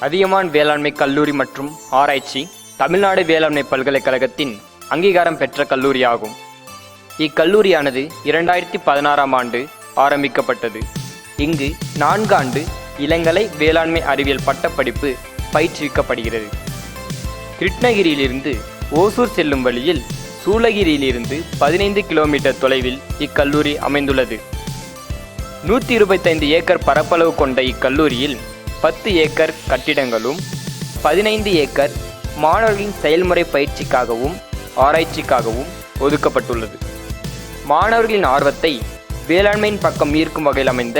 அதியமான் வேளாண்மை கல்லூரி மற்றும் ஆராய்ச்சி தமிழ்நாடு வேளாண்மை பல்கலைக்கழகத்தின் அங்கீகாரம் பெற்ற கல்லூரியாகும். இக்கல்லூரியானது 2016ஆம் ஆண்டு ஆரம்பிக்கப்பட்டது. இங்கு 4 ஆண்டு இளங்கலை வேளாண்மை அறிவியல் பட்டப்படிப்பு பயிற்றுவிக்கப்படுகிறது. கிருஷ்ணகிரியிலிருந்து ஓசூர் செல்லும் வழியில் சூளகிரியிலிருந்து 15 கிலோமீட்டர் தொலைவில் இக்கல்லூரி அமைந்துள்ளது. 125 ஏக்கர் பரப்பளவு கொண்ட இக்கல்லூரியில் 10 ஏக்கர் கட்டிடங்களும் 15 ஏக்கர் மாணவர்களின் செயல்முறை பயிற்சிக்காகவும் ஆராய்ச்சிக்காகவும் ஒதுக்கப்பட்டுள்ளது. மாணவர்களின் ஆர்வத்தை வேளாண்மையின் பக்கம் ஈர்க்கும் வகையில் அமைந்த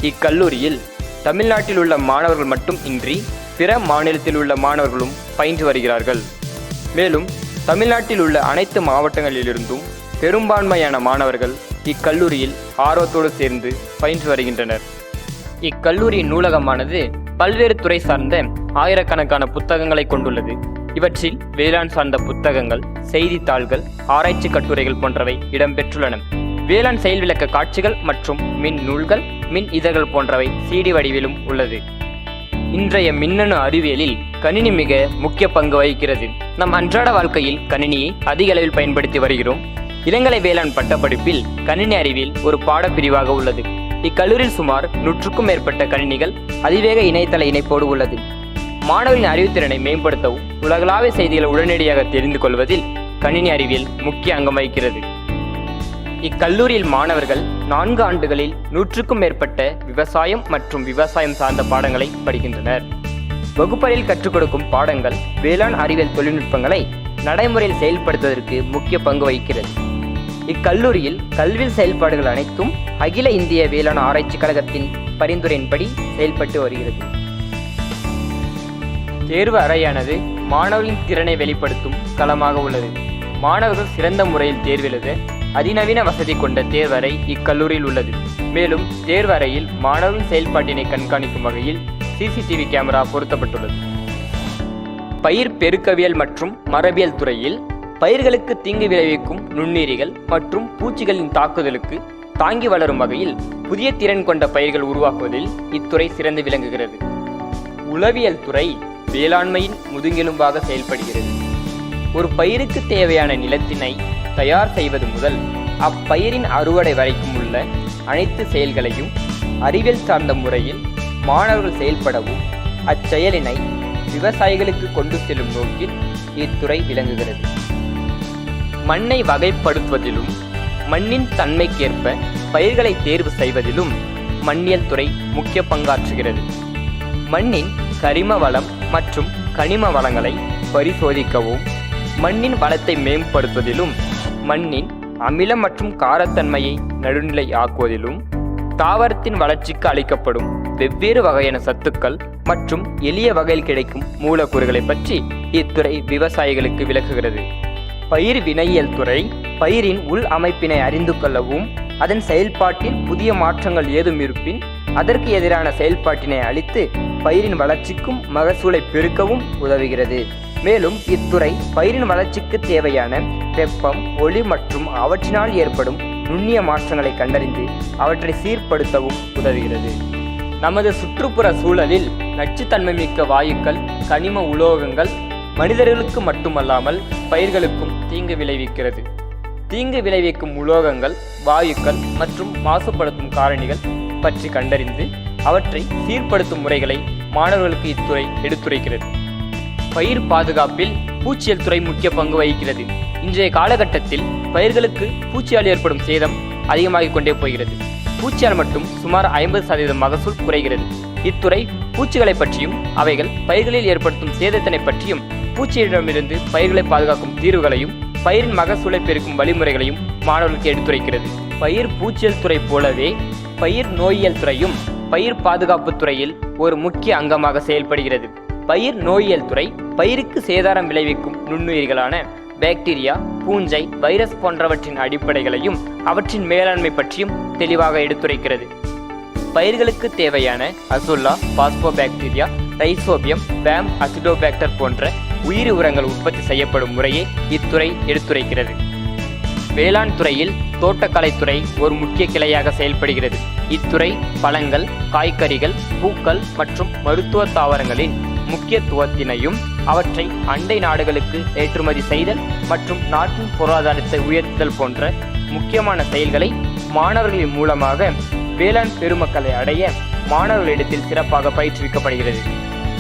இக்கல்லூரியில் தமிழ்நாட்டில் உள்ள மாணவர்கள் மட்டும் இன்றி பிற மாநிலத்தில் உள்ள மாணவர்களும் பயின்று வருகிறார்கள். மேலும் தமிழ்நாட்டில் உள்ள அனைத்து மாவட்டங்களிலிருந்தும் பெரும்பான்மையான மாணவர்கள் இக்கல்லூரியில் ஆர்வத்தோடு சேர்ந்து பயின்று வருகின்றனர். இக்கல்லூரியின் நூலகமானது பல்வேறு துறை சார்ந்த ஆயிரக்கணக்கான புத்தகங்களை கொண்டுள்ளது. இவற்றில் வேளாண் சார்ந்த புத்தகங்கள், செய்தித்தாள்கள், ஆராய்ச்சி கட்டுரைகள் போன்றவை இடம்பெற்றுள்ளன. வேளாண் செயல் விளக்க காட்சிகள் மற்றும் மின் நூல்கள், மின் இதழ்கள் போன்றவை CD வடிவிலும் உள்ளது. இன்றைய மின்னணு அறிவியலில் கணினி மிக முக்கிய பங்கு வகிக்கிறது. நம் அன்றாட வாழ்க்கையில் கணினியை அதிக அளவில் பயன்படுத்தி வருகிறோம். இளங்கலை வேளாண் பட்டப்படிப்பில் கணினி அறிவியல் ஒரு பாடப்பிரிவாக உள்ளது. இக்கல்லூரியில் சுமார் 100க்கும் மேற்பட்ட கணினிகள் அதிவேக இணையதள இணைப்போடு உள்ளது. மாணவர்களின் அறிவுத்திறனை மேம்படுத்தவும் உலகளாவிய செய்திகளை உடனடியாக தெரிந்து கொள்வதில் கணினி அறிவியல் முக்கிய அங்கம் வகிக்கிறது. இக்கல்லூரியில் மாணவர்கள் 4 ஆண்டுகளில் 100க்கும் மேற்பட்ட விவசாயம் மற்றும் விவசாயம் சார்ந்த பாடங்களை படிக்கின்றனர். வகுப்பறையில் கற்றுக் கொடுக்கும் பாடங்கள் வேளாண் அறிவியல் தொழில்நுட்பங்களை நடைமுறையில் செயல்படுத்துவதற்கு முக்கிய பங்கு வகிக்கிறது. இக்கல்லூரியில் கல்வியில் செயல்பாடுகள் அனைத்தும் அகில இந்திய வேளாண் ஆராய்ச்சி கழகத்தின் பரிந்துரையின்படி செயல்பட்டு வருகிறது. தேர்வு அறையானது மாணவர்களின் திறனை வெளிப்படுத்தும் களமாக உள்ளது. மாணவர்கள் சிறந்த முறையில் தேர்வெழுத அதிநவீன வசதி கொண்ட தேர்வறை இக்கல்லூரியில் உள்ளது. மேலும் தேர்வறையில் மாணவர்களின் செயல்பாட்டினை கண்காணிக்கும் வகையில் CCTV கேமரா பொருத்தப்பட்டுள்ளது. பயிர் பெருக்கவியல் மற்றும் மரபியல் துறையில் பயிர்களுக்கு தீங்கு விளைவிக்கும் நுண்ணுயிரிகள் மற்றும் பூச்சிகளின் தாக்குதலுக்கு தாங்கி வளரும் வகையில் புதிய திறன் கொண்ட பயிர்கள் உருவாக்குவதில் இத்துறை சிறந்து விளங்குகிறது. உளவியல் துறை வேளாண்மையின் முதுகெலும்பாக செயல்படுகிறது. ஒரு பயிருக்கு தேவையான நிலத்தினை தயார் செய்வது முதல் அப்பயிரின் அறுவடை வரைக்கும் உள்ள அனைத்து செயல்களையும் அறிவியல் சார்ந்த முறையில் மாணவர்கள் செயல்படவும் அச்செயலினை விவசாயிகளுக்கு கொண்டு செல்லும் நோக்கில் இத்துறை விளங்குகிறது. மண்ணை வகைப்படுத்துவதிலும் மண்ணின் தன்மைக்கேற்ப பயிர்களை தேர்வு செய்வதிலும் மண்ணியல் துறை முக்கிய பங்காற்றுகிறது. மண்ணின் கரிம வளம் மற்றும் கனிம வளங்களை பரிசோதிக்கவும் மண்ணின் வளத்தை மேம்படுத்துவதிலும் மண்ணின் அமிலம் மற்றும் காரத்தன்மையை நடுநிலை ஆக்குவதிலும் தாவரத்தின் வளர்ச்சிக்கு அளிக்கப்படும் வெவ்வேறு வகையான சத்துக்கள் மற்றும் எளிய வகையில் கிடைக்கும் மூலக்கூறுகளை பற்றி இத்துறை விவசாயிகளுக்கு விளக்குகிறது. பயிர் வினையியல் துறை பயிரின் உள் அமைப்பினை அறிந்து கொள்ளவும் அதன் செயல்பாட்டில் புதிய மாற்றங்கள் ஏதும் இருப்பின் அதற்கு எதிரான செயல்பாட்டினை அளித்து பயிரின் வளர்ச்சிக்கும் மகசூலை பெருக்கவும் உதவுகிறது. மேலும் இத்துறை பயிரின் வளர்ச்சிக்கு தேவையான வெப்பம், ஒளி மற்றும் அவற்றினால் ஏற்படும் நுண்ணிய மாற்றங்களை கண்டறிந்து அவற்றை சீர்படுத்தவும் உதவுகிறது. நமது சுற்றுப்புற சூழலில் நச்சுத்தன்மை மிக்க வாயுக்கள், கனிம உலோகங்கள் மனிதர்களுக்கு மட்டுமல்லாமல் பயிர்களுக்கும் தீங்கு விளைவிக்கிறது. தீங்கு விளைவிக்கும் உலோகங்கள், வாயுக்கள் மற்றும் மாசுபடுத்தும் காரணிகள் பற்றி கண்டறிந்து அவற்றை சீர்படுத்தும் முறைகளை மாணவர்களுக்கு இத்துறை எடுத்துரைக்கிறது. பயிர் பாதுகாப்பில் பூச்சியல் துறை முக்கிய பங்கு வகிக்கிறது. இன்றைய காலகட்டத்தில் பயிர்களுக்கு பூச்சியால் ஏற்படும் சேதம் அதிகமாகிக் கொண்டே போகிறது. பூச்சியால் மட்டும் சுமார் 50% மகசூல் குறைகிறது. இத்துறை பூச்சிகளை பற்றியும் அவைகள் பயிர்களில் ஏற்படுத்தும் சேதத்தினை பற்றியும் பூச்சியிடமிருந்து பயிர்களை பாதுகாக்கும் தீர்வுகளையும் பயிரின் மகசூலை பெருக்கும் வழிமுறைகளையும் மாணவர்களுக்கு எடுத்துரைக்கிறது. பயிர் பூச்சியல் துறை போலவே பயிர் நோயியல் துறையும் பயிர் பாதுகாப்பு துறையில் ஒரு முக்கிய அங்கமாக செயல்படுகிறது. பயிர் நோயியல் துறை பயிருக்கு சேதாரம் விளைவிக்கும் நுண்ணுயிர்களான பாக்டீரியா, பூஞ்சை, வைரஸ் போன்றவற்றின் அடிப்படைகளையும் அவற்றின் மேலாண்மை பற்றியும் தெளிவாக எடுத்துரைக்கிறது. பயிர்களுக்கு தேவையான அசோல்லா, பாஸ்போபாக்டீரியா, ரைசோபியம், வேம், அசிடோபாக்டர் போன்ற உயிரி உரங்கள் உற்பத்தி செய்யப்படும் முறையை இத்துறை எடுத்துரைக்கிறது. வேளாண் துறையில் தோட்டக்கலைத்துறை ஒரு முக்கிய கிளையாக செயல்படுகிறது. இத்துறை பழங்கள், காய்கறிகள், பூக்கள் மற்றும் மருத்துவ தாவரங்களின் முக்கியத்துவத்தினையும் அவற்றை அண்டை நாடுகளுக்கு ஏற்றுமதி செய்தல் மற்றும் நாட்டின் பொருளாதாரத்தை உயர்த்துதல் போன்ற முக்கியமான செயல்களை மாணவர்களின் மூலமாக வேளாண் பெருமக்களை அடைய மாணவர்களிடத்தில் சிறப்பாக பயிற்றுவிக்கப்படுகிறது.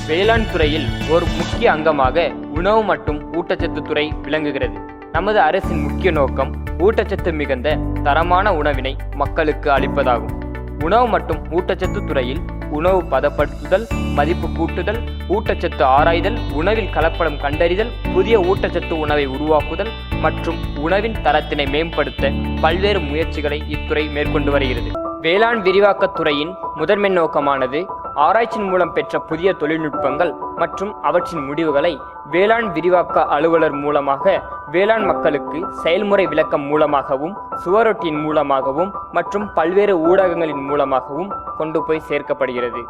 வேளாண் துறையில் ஒரு முக்கிய அங்கமாக உணவு மற்றும் ஊட்டச்சத்து துறை விளங்குகிறது. நமது அரசின் முக்கிய நோக்கம் ஊட்டச்சத்து மிகுந்த தரமான உணவினை மக்களுக்கு அளிப்பதாகும். உணவு மற்றும் ஊட்டச்சத்து துறையில் உணவு பதப்படுத்துதல், மதிப்பு கூட்டுதல், ஊட்டச்சத்து ஆராய்தல், உணவில் கலப்படம் கண்டறிதல், புதிய ஊட்டச்சத்து உணவை உருவாக்குதல் மற்றும் உணவின் தரத்தினை மேம்படுத்த பல்வேறு முயற்சிகளை இத்துறை மேற்கொண்டு வருகிறது. வேளாண் விரிவாக்கத் துறையின் முதன்மை நோக்கமானது ஆராய்ச்சியின் மூலம் பெற்ற புதிய தொழில்நுட்பங்கள் மற்றும் அவற்றின் முடிவுகளை வேளாண் விரிவாக்க அலுவலர் மூலமாக வேளாண் மக்களுக்கு செயல்முறை விளக்கம் மூலமாகவும் சுவரொட்டியின் மூலமாகவும் மற்றும் பல்வேறு ஊடகங்களின் மூலமாகவும் கொண்டு போய் சேர்க்கப்படுகிறது.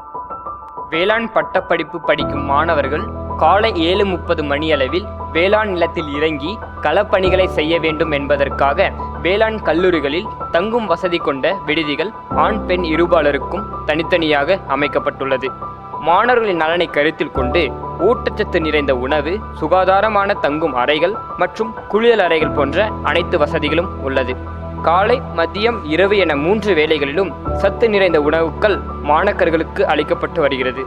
வேளாண் பட்டப்படிப்பு படிக்கும் மாணவர்கள் காலை 7:30 மணியளவில் வேளாண் நிலத்தில் இறங்கி களப்பணிகளை செய்ய வேண்டும் என்பதற்காக வேளாண் கல்லூரிகளில் தங்கும் வசதி கொண்ட விடுதிகள் ஆண் பெண் இருபாலருக்கும் தனித்தனியாக அமைக்கப்பட்டுள்ளது. மாணவர்களின் நலனை கருத்தில் கொண்டு ஊட்டச்சத்து நிறைந்த உணவு, சுகாதாரமான தங்கும் அறைகள் மற்றும் குளியல் அறைகள் போன்ற அனைத்து வசதிகளும் உள்ளது. காலை, மதியம், இரவு என 3 வேளைகளிலும் சத்து நிறைந்த உணவுகள் மாணவர்களுக்கு அளிக்கப்பட்டு வருகிறது.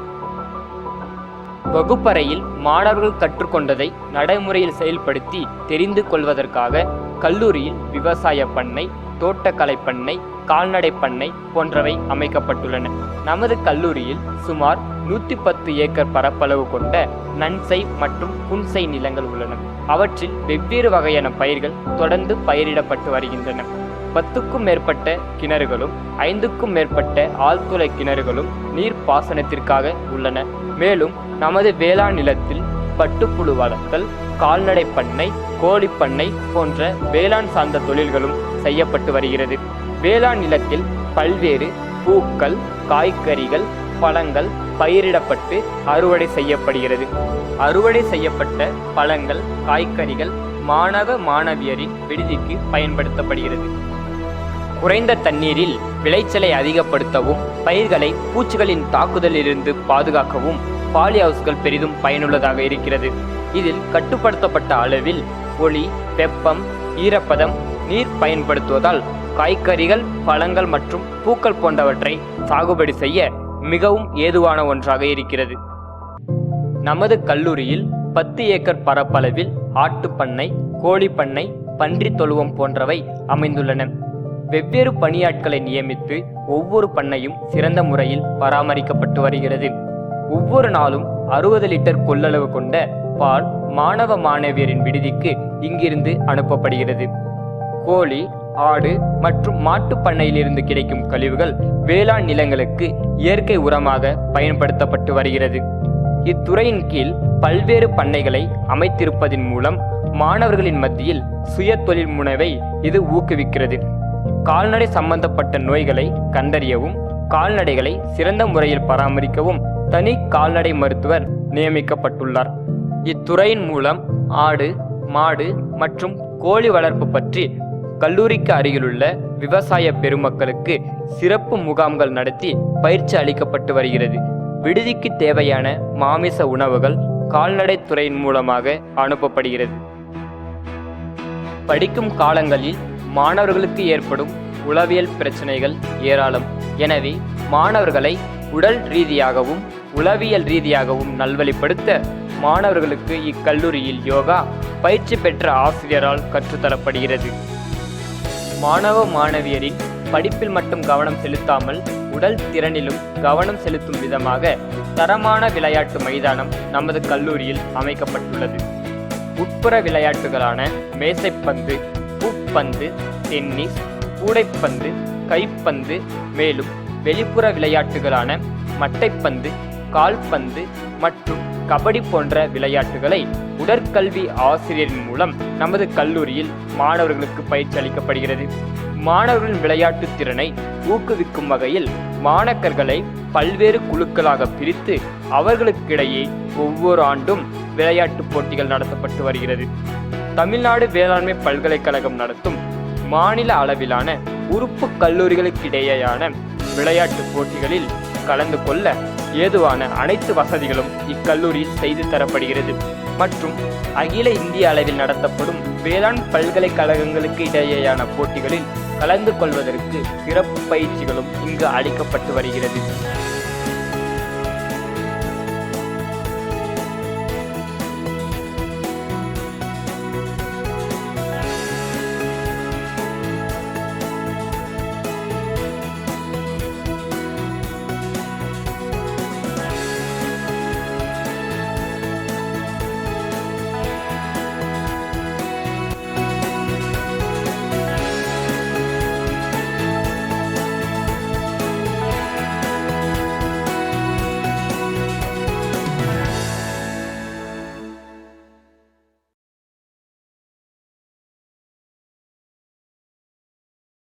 வகுப்பறையில் மாணவர்கள் கற்றுக்கொண்டதை நடைமுறையில் செயல்படுத்தி தெரிந்து கொள்வதற்காக கல்லூரியில் விவசாய பண்ணை, தோட்டக்கலை பண்ணை, கால்நடை பண்ணை போன்றவை அமைக்கப்பட்டுள்ளன. நமது கல்லூரியில் சுமார் 110 ஏக்கர் பரப்பளவு கொண்ட நன்சை மற்றும் புன்சை நிலங்கள் உள்ளன. அவற்றில் வெவ்வேறு வகையான பயிர்கள் தொடர்ந்து பயிரிடப்பட்டு வருகின்றன. 10க்கும் மேற்பட்ட கிணறுகளும் 5க்கும் மேற்பட்ட ஆழ்துளை கிணறுகளும் நீர் பாசனத்திற்காக உள்ளன. மேலும் நமது வேளாண் நிலத்தில் பட்டுப்புழு வளர்த்தல், கால்நடை பண்ணை, கோழிப்பண்ணை போன்ற வேளாண் சார்ந்த தொழில்களும் செய்யப்பட்டு வருகிறது. வேளாண் நிலத்தில் பல்வேறு பூக்கள், காய்கறிகள், பழங்கள் பயிரிடப்பட்டு அறுவடை செய்யப்படுகிறது. அறுவடை செய்யப்பட்ட பழங்கள், காய்கறிகள் மாணவ மாணவியரின் விடுதிக்கு பயன்படுத்தப்படுகிறது. குறைந்த தண்ணீரில் விளைச்சலை அதிகப்படுத்தவும் பயிர்களை பூச்சிகளின் தாக்குதலிலிருந்து பாதுகாக்கவும் பாலி ஹவுஸ்கள் பெரிதும் பயனுள்ளதாக இருக்கிறது. இதில் கட்டுப்படுத்தப்பட்ட அளவில் ஒளி, வெப்பம், ஈரப்பதம், நீர் பயன்படுத்துவதால் காய்கறிகள், பழங்கள் மற்றும் பூக்கள் போன்றவற்றை சாகுபடி செய்ய மிகவும் ஏதுவான ஒன்றாக இருக்கிறது. நமது கல்லூரியில் 10 ஏக்கர் பரப்பளவில் ஆட்டுப்பண்ணை, கோழிப்பண்ணை, பன்றி தொழுவம் போன்றவை அமைந்துள்ளன. வெவ்வேறு பணியாட்களை நியமித்து ஒவ்வொரு பண்ணையும் சிறந்த முறையில் பராமரிக்கப்பட்டு வருகிறது. ஒவ்வொரு நாளும் 60 லிட்டர் கொள்ளளவு கொண்ட பால் மாணவ மாணவியரின் விடுதிக்கு இங்கிருந்து அனுப்பப்படுகிறது. கோழி, ஆடு மற்றும் மாட்டு பண்ணையிலிருந்து கிடைக்கும் கழிவுகள் வேளாண் நிலங்களுக்கு இயற்கை உரமாக பயன்படுத்தப்பட்டு வருகிறது. இத்துறையின் கீழ் பல்வேறு பண்ணைகளை அமைத்திருப்பதன் மூலம் மாணவர்களின் மத்தியில் சுய தொழில் முனைவை இது ஊக்குவிக்கிறது. கால்நடை சம்பந்தப்பட்ட நோய்களை கண்டறியவும் கால்நடைகளை சிறந்த முறையில் பராமரிக்கவும் தனி கால்நடை மருத்துவர் நியமிக்கப்பட்டுள்ளார். இத்துறையின் மூலம் ஆடு, மாடு மற்றும் கோழி வளர்ப்பு பற்றி கல்லூரிக்கு அருகிலுள்ள விவசாய பெருமக்களுக்கு சிறப்பு முகாம்கள் நடத்தி பயிற்சி அளிக்கப்பட்டு வருகிறது. விடுதிக்கு தேவையான மாமிச உணவுகள் கால்நடை துறையின் மூலமாக அனுப்பப்படுகிறது. படிக்கும் காலங்களில் மாணவர்களுக்கு ஏற்படும் உளவியல் பிரச்சனைகள் ஏராளம். எனவே மாணவர்களை உடல் ரீதியாகவும் உளவியல் ரீதியாகவும் நல்வழிப்படுத்த மாணவர்களுக்கு இக்கல்லூரியில் யோகா பயிற்சி பெற்ற ஆசிரியரால் கற்றுத்தரப்படுகிறது. மாணவ மாணவியரின் படிப்பில் மட்டும் கவனம் செலுத்தாமல் உடல் திறனிலும் கவனம் செலுத்தும் விதமாக தரமான விளையாட்டு மைதானம் நமது கல்லூரியில் அமைக்கப்பட்டுள்ளது. உட்புற விளையாட்டுகளான மேசைப்பந்து, பூப்பந்து, டென்னிஸ், கூடைப்பந்து, கைப்பந்து, மேலும் வெளிப்புற விளையாட்டுகளான மட்டைப்பந்து, கால்பந்து மற்றும் கபடி போன்ற விளையாட்டுகளை உடற்கல்வி ஆசிரியரின் மூலம் நமது கல்லூரியில் மாணவர்களுக்கு பயிற்சி அளிக்கப்படுகிறது. மாணவர்களின் விளையாட்டு திறனை ஊக்குவிக்கும் வகையில் மாணாக்கர்களை பல்வேறு குழுக்களாக பிரித்து அவர்களுக்கிடையே ஒவ்வொரு ஆண்டும் விளையாட்டு போட்டிகள் நடத்தப்பட்டு வருகிறது. தமிழ்நாடு வேளாண்மை பல்கலைக்கழகம் நடத்தும் மாநில அளவிலான உறுப்பு கல்லூரிகளுக்கிடையேயான விளையாட்டு போட்டிகளில் கலந்து கொள்ள ஏதுவான அனைத்து வசதிகளும் இக்கல்லூரியில் செய்து தரப்படுகிறது. மற்றும் அகில இந்திய அளவில் நடத்தப்படும் வேளாண் பல்கலைக்கழகங்களுக்கு இடையேயான போட்டிகளில் கலந்து கொள்வதற்கு சிறப்பு பயிற்சிகளும் இங்கு அளிக்கப்பட்டு வருகிறது.